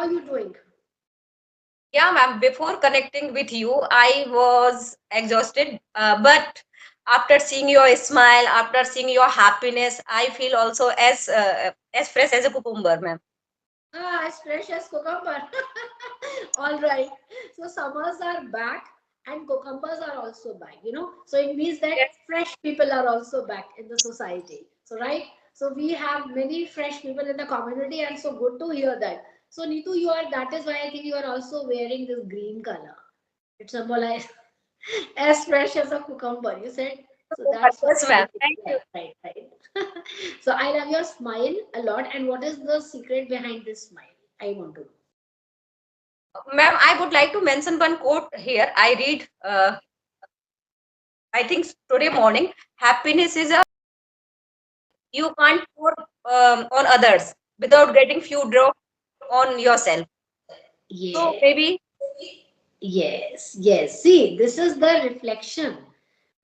are you doing? Yeah, ma'am. Before connecting with you, I was exhausted. But after seeing your smile, after seeing your happiness, I feel also as fresh as a cucumber, ma'am. Ah, as fresh as cucumber. All right. So summers are back and cucumbers are also back, you know. So it means that Yes, fresh people are also back in the society. So, right. So we have many fresh people in the community, and so good to hear that. So Neetu, you are, that is why I think you are also wearing this green color. It symbolizes as fresh as a cucumber. You said so. That's why. yes, ma'am. Thank you. Right, right, right. So I love your smile a lot. And what is the secret behind this smile? I want to know. Ma'am, I would like to mention one quote here. I read, I think today morning, happiness is a you can't pour on others without getting few drops on yourself. So Yeah. maybe, Yes, yes. See, this is the reflection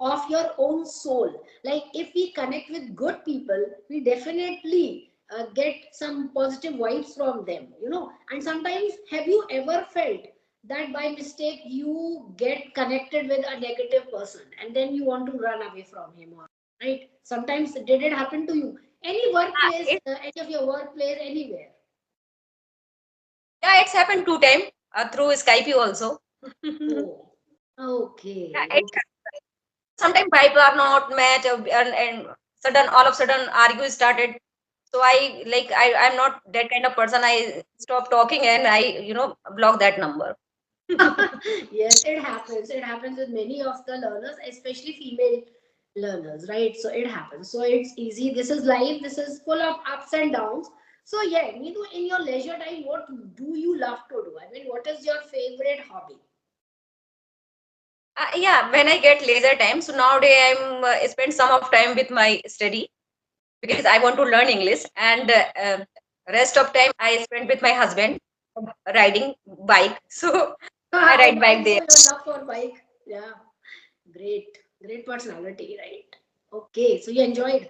of your own soul. Like, if we connect with good people, we definitely get some positive vibes from them, you know. And sometimes, have you ever felt that by mistake you get connected with a negative person and then you want to run away from him, or right? Sometimes, did it happen to you? Any workplace, it, any of your workplace, anywhere? yeah, it's happened 2 times through Skype also. Oh, Yeah, okay, it okay. sometimes people are not met and sudden all of sudden argue started. So I'm not that kind of person. I stop talking and I block that number. Yes, it happens. It happens with many of the learners, especially female learners, right? So it happens. So it's easy. This is life. This is full of ups and downs. So yeah, Neetu, in your leisure time, what do you love to do? I mean, what is your favorite hobby? Yeah, when I get leisure time, so nowadays I'm spend some of time with my study because I want to learn English, and rest of time I spend with my husband riding bike. So I ride I bike know there. your love for bike. Yeah, great, great personality, right? Okay, so you enjoyed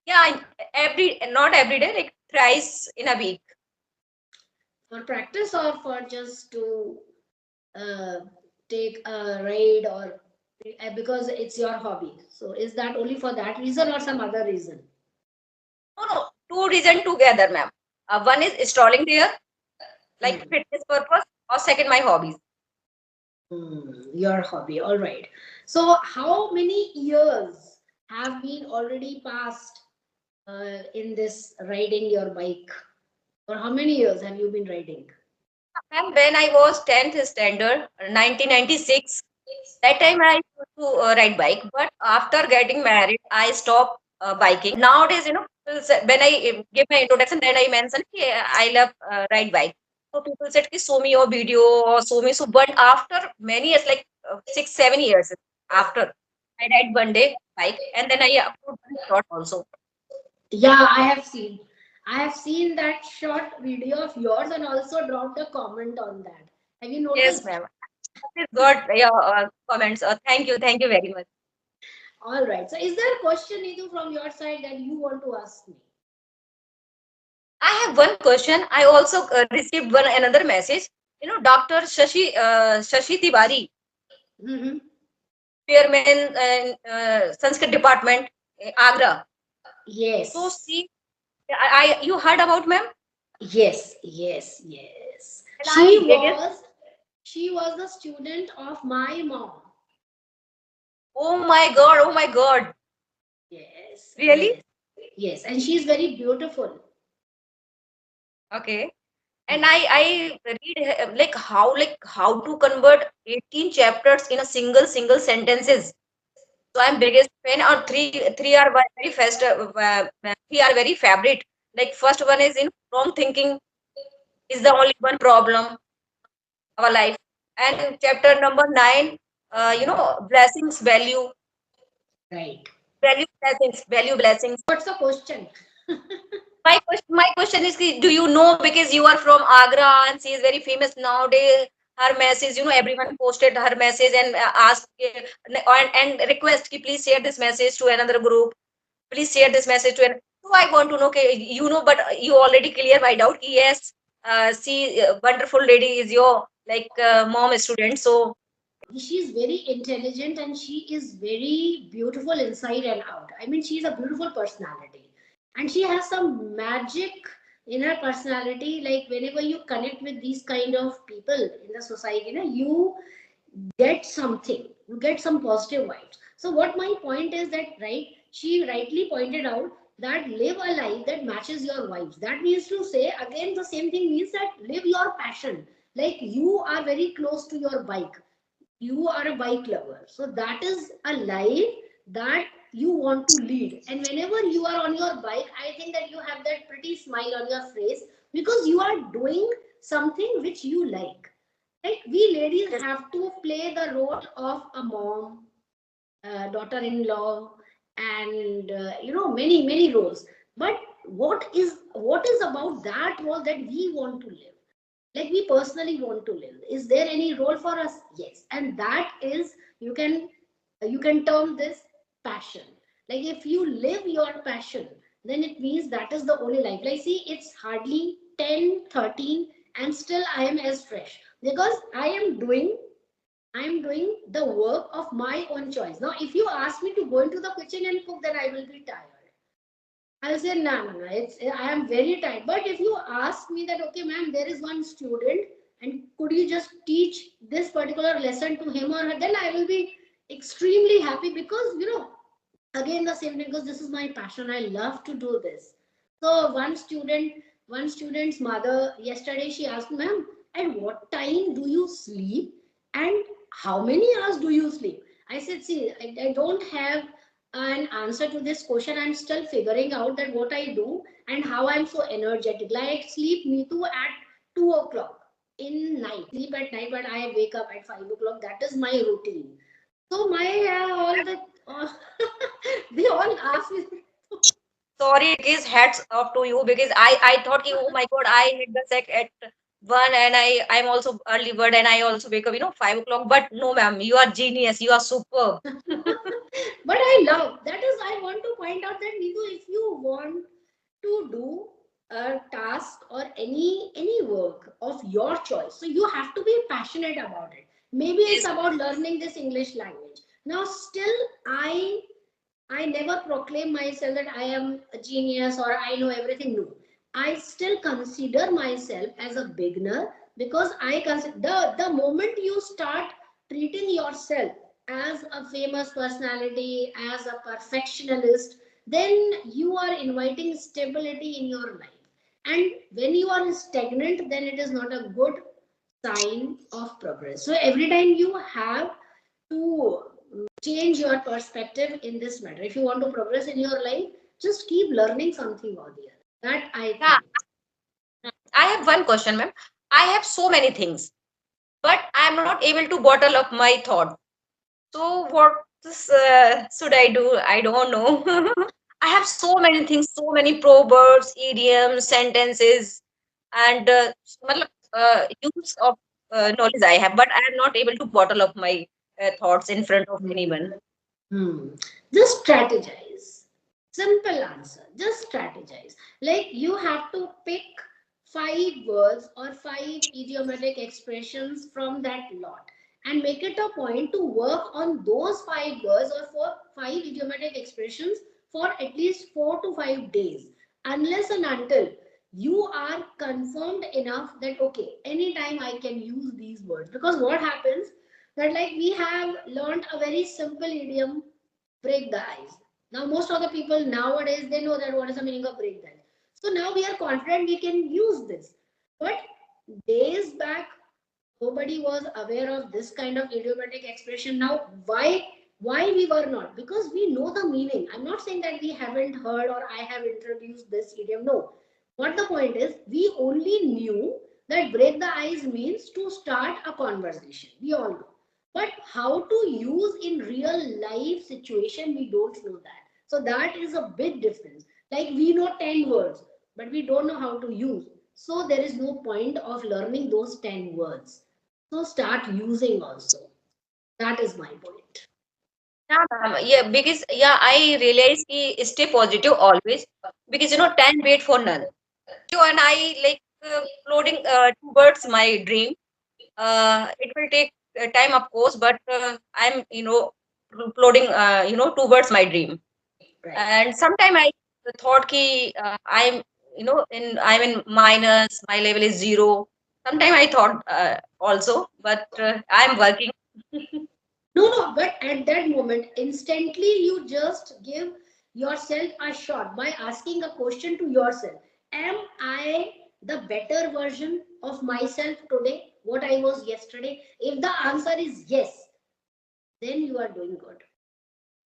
Yeah, every not every day, like thrice in a week. for practice or for just to uh, take a ride, or because it's your hobby, so is that only for that reason or some other reason? No, no, two reason together, ma'am. One is strolling there, like Hmm. fitness purpose, or second my hobbies. Your hobby, all right. So how many years have been already passed in this riding your bike, or how many years have you been riding? Ma'am, when I was 10th standard, 1996, that time I used to ride bike. But after getting married, I stopped biking. Nowadays, people when I give my introduction, then I mention, yeah, I love ride bike. So people said, "Ki, show me your video or show me." So, but after many years, like 6, 7 years after, I ride one day bike, and then I upload one short also. Yeah, I have seen that short video of yours and also dropped a comment on that. Have you Yes, noticed? ma'am. Please got your comments. Thank you very much. All right. So, is there a question, Neetu, from your side that you want to ask me? I have one question. I also received one another message. Dr. Shashi Tiwari, Mm-hmm. chairman Sanskrit department, Agra. So Yes. she, you heard about ma'am? Yes. Yes. Yes. And She I biggest. was she was the student of my mom. Oh my God! Oh my God! Yes. Really? Yes. Yes. And she's very beautiful. Okay. And Hmm. I read like how to convert 18 chapters in a single sentences. So I'm biggest fan. Or three are very fast. Three are very favorite. Like first one is in wrong thinking is the only one problem our life. And chapter number 9, blessings Right. value blessings. What's the question? My question is, ki, do you know, because you are from Agra and she is very famous nowadays. Her message, everyone posted her message and asked and request, ki, please share this message to another group. Please share this message to an. So I want to know, okay, but you already clear my doubt. Yes, She wonderful lady is your mom student. So She's very intelligent and she is very beautiful inside and out. I mean, she's a beautiful personality. And she has some magic in her personality. Like whenever you connect with these kind of people in the society, you get something, you get some positive vibes. So what my point is that, right, she rightly pointed out that live a life that matches your vibes. That means to say again the same thing means that live your passion. Like you are very close to your bike, you are a bike lover, so that is a life that you want to lead. And whenever you are on your bike, I think that you have that pretty smile on your face because you are doing something which you like. Like we ladies yes, have to play the role of a mom, daughter-in-law, and many roles. But what is about that role that we want to live, like we personally want to live? Is there any role for us? Yes. And that is, you can term this passion. Like if you live your passion, then it means that is the only life. Like see, it's hardly 10:13 and still I am as fresh because I am doing the work of my own choice. Now if you ask me to go into the kitchen and cook, then I will be tired. I'll say, no, no, no. I am very tired. But if you ask me that, okay, ma'am, there is one student, and could you just teach this particular lesson to him or her, then I will be extremely happy because, again, the same thing, because this is my passion. I love to do this. So one student's mother yesterday she asked, ma'am, at what time do you sleep and how many hours do you sleep? I said, see, I don't have an answer to this question. I'm still figuring out that what I do and how I'm so energetic. Like sleep me too at 2 o'clock in night. Sleep at night, but I wake up at 5 o'clock. That is my routine. So my all the they all ask me. sorry, it is hats off to you because I thought ki, oh my god, I hit the sack at 1 and I'm also early bird and I also wake up 5 o'clock. But no, ma'am, you are genius. You are superb. But I love that is I want to point out that Niku, if you want to do a task or any work of your choice, so you have to be passionate about it. Maybe it's Yes. about learning this English language. Now still I never proclaim myself that I am a genius or I know everything. No, I still consider myself as a beginner because I consider the moment you start treating yourself as a famous personality, as a perfectionist, then you are inviting stability in your life. And when you are stagnant, then it is not a good sign of progress. So every time you have to change your perspective in this matter. If you want to progress in your life, just keep learning something or the other. That I Yeah, think. I have one question, ma'am. I have so many things, but I'm not able to bottle up my thought. So what should I do? I don't know. I have so many things, so many proverbs, idioms, sentences, and matlab, use of knowledge I have, but I am not able to bottle up my thoughts in front of anyone. Hmm. Just strategize. Simple answer. Just strategize. Like you have to pick 5 words or 5 idiomatic expressions from that lot and make it a point to work on those 5 words or 5 idiomatic expressions for at least 4 to 5 days. Unless and until you are confirmed enough that okay, anytime I can use these words. Because what happens that like we have learned a very simple idiom, break the ice. Now most of the people nowadays they know that what is the meaning of break the ice. So now we are confident we can use this. But days back nobody was aware of this kind of idiomatic expression. Now why we were not? Because we know the meaning. I'm not saying that we haven't heard or I have introduced this idiom. No, what the point is, we only knew that break the ice means to start a conversation, we all know. But how to use in real life situation, we don't know that. So that is a big difference. Like we know 10 words but we don't know how to use, so there is no point of learning those 10 words. So start using also. That is my point. Yeah, ma'am. Yeah, because yeah, I realize ki stay positive always because time wait for none. You and I like plodding towards my dream. It will take time, of course, but I'm, plodding, towards my dream. Right. And sometime I thought ki I'm, I'm in minus, my level is zero. Sometime I thought also, but I'm working. No, no, but at that moment, instantly you just give yourself a shot by asking a question to yourself. Am I the better version of myself today? What I was yesterday? If the answer is yes, then you are doing good.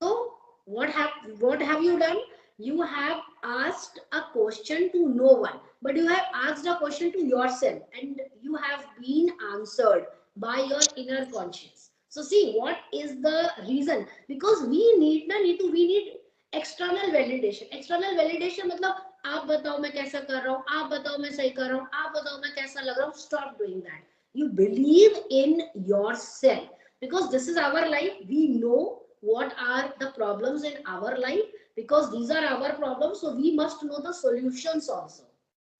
So what have you done? You have asked a question to no one, but you have asked a question to yourself, and you have been answered by your inner conscience. So see, what is the reason? Because we need external validation. External validation मतलब आप बताओ मैं कैसा कर रहा हूँ, आप बताओ मैं सही कर रहा हूँ, आप बताओ मैं कैसा लग रहा हूँ. Stop doing that. You believe in yourself, because this is our life. We know what are the problems in our life, because these are our problems, so we must know the solutions also,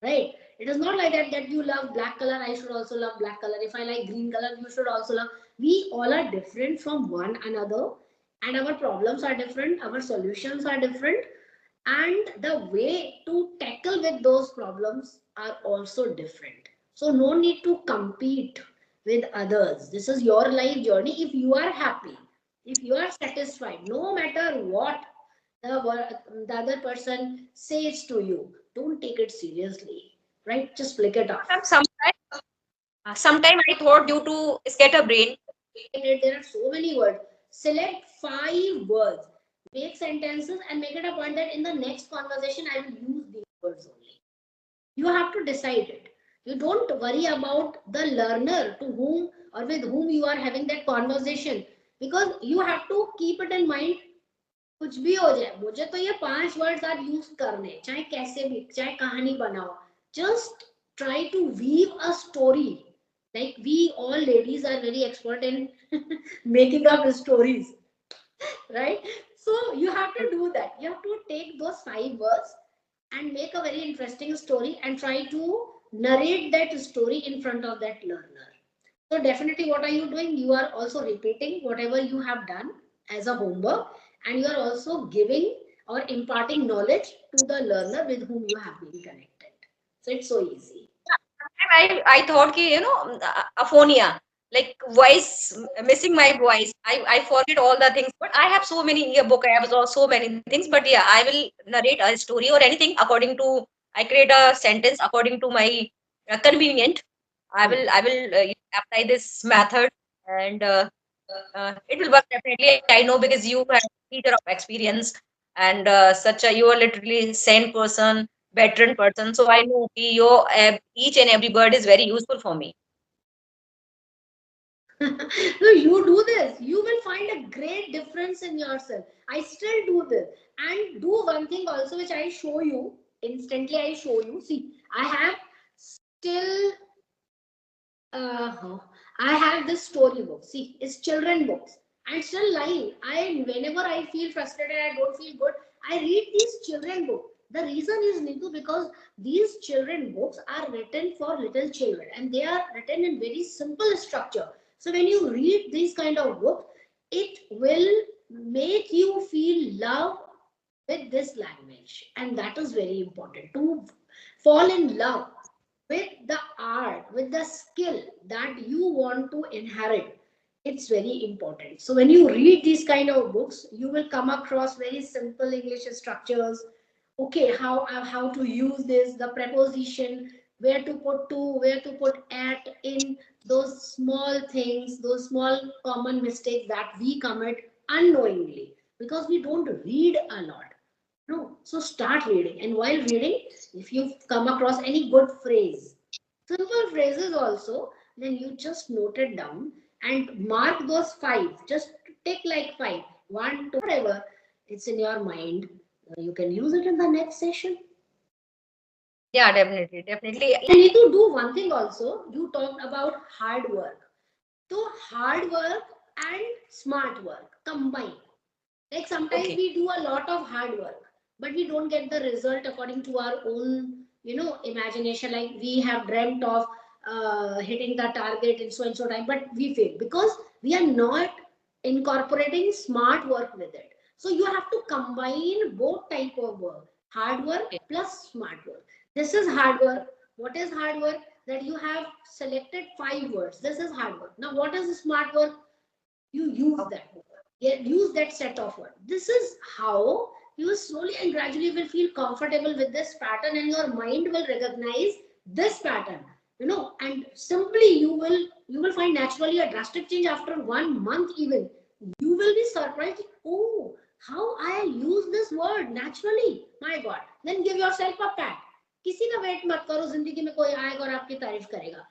right? It is not like that you love black color, I should also love black color. If I like green color, you should also love. We all are different from one another, and our problems are different, our solutions are different, and the way to tackle with those problems are also different. So no need to compete with others. This is your life journey. If you are happy, if you are satisfied, no matter what the other person says to you, don't take it seriously, right? Just flick it off. Sometime I thought due to scatterbrain. There are so many words. Select 5 words, make sentences, and make it a point that in the next conversation I will use these words only. You have to decide it. You don't worry about the learner to whom or with whom you are having that conversation, because you have to keep it in mind. कुछ भी हो जाए, मुझे तो ये 5 words आप use करने, चाहे कैसे भी, चाहे कहानी बनाओ. Just try to weave a story. Like we all ladies are very expert in making up stories, right? So you have to do that. You have to take those 5 words and make a very interesting story and try to narrate that story in front of that learner. So definitely what are you doing? You are also repeating whatever you have done as a homework, and you are also giving or imparting knowledge to the learner with whom you have been connected. So it's so easy. I thought ki, aphonia, like voice, missing my voice. I forget all the things, but I have so many vocabs or so many things. But yeah, I will narrate a story or anything according to. I create a sentence according to my convenient. I will apply this method, and it will work definitely. I know because you have teacher of experience, and such a you are literally sane person, veteran person. So I know your each and every word is very useful for me. No, you do this, you will find a great difference in yourself. I still do this. And do one thing also, which I show you instantly. I show you. See, I have still I have this storybook. See, it's children books. I'm still lying. Whenever I feel frustrated, I don't feel good, I read these children books. The reason is, Nitu, because these children books are written for little children, and they are written in very simple structure. So when you read these kind of books, it will make you feel love with this language, and that is very important, to fall in love with the art, with the skill that you want to inherit. It's very important. So when you read these kind of books, you will come across very simple English structures. Okay, how to use this, the preposition, where to put to, where to put at, in those small things, those small common mistakes that we commit unknowingly because we don't read a lot. No, so start reading. And while reading, if you come across any good phrase, simple phrases also, then you just note it down and mark those 5. Just take like 5, 1, 2, whatever it's in your mind. You can use it in the next session. Yeah, definitely, definitely. And you need to do one thing also. You talked about hard work. So hard work and smart work combined. Like sometimes Okay. we do a lot of hard work, but we don't get the result according to our own imagination, like we have dreamt of hitting the target in so and so time, but we fail because we are not incorporating smart work with it. So you have to combine both type of work, hard work Okay. plus smart work. This is hard work. What is hard work? That you have selected 5 words. This is hard work. Now what is smart work? You use Okay. that word. Yeah, use that set of words. This is how you slowly and gradually will feel comfortable with this pattern, and your mind will recognize this pattern, and simply you will find naturally a drastic change after 1 month. Even you will be surprised, oh, how I use this word naturally, my god. Then give yourself a pat. किसी का wait मत करो, जिंदगी में कोई आएगा और आपकी तारीफ करेगा.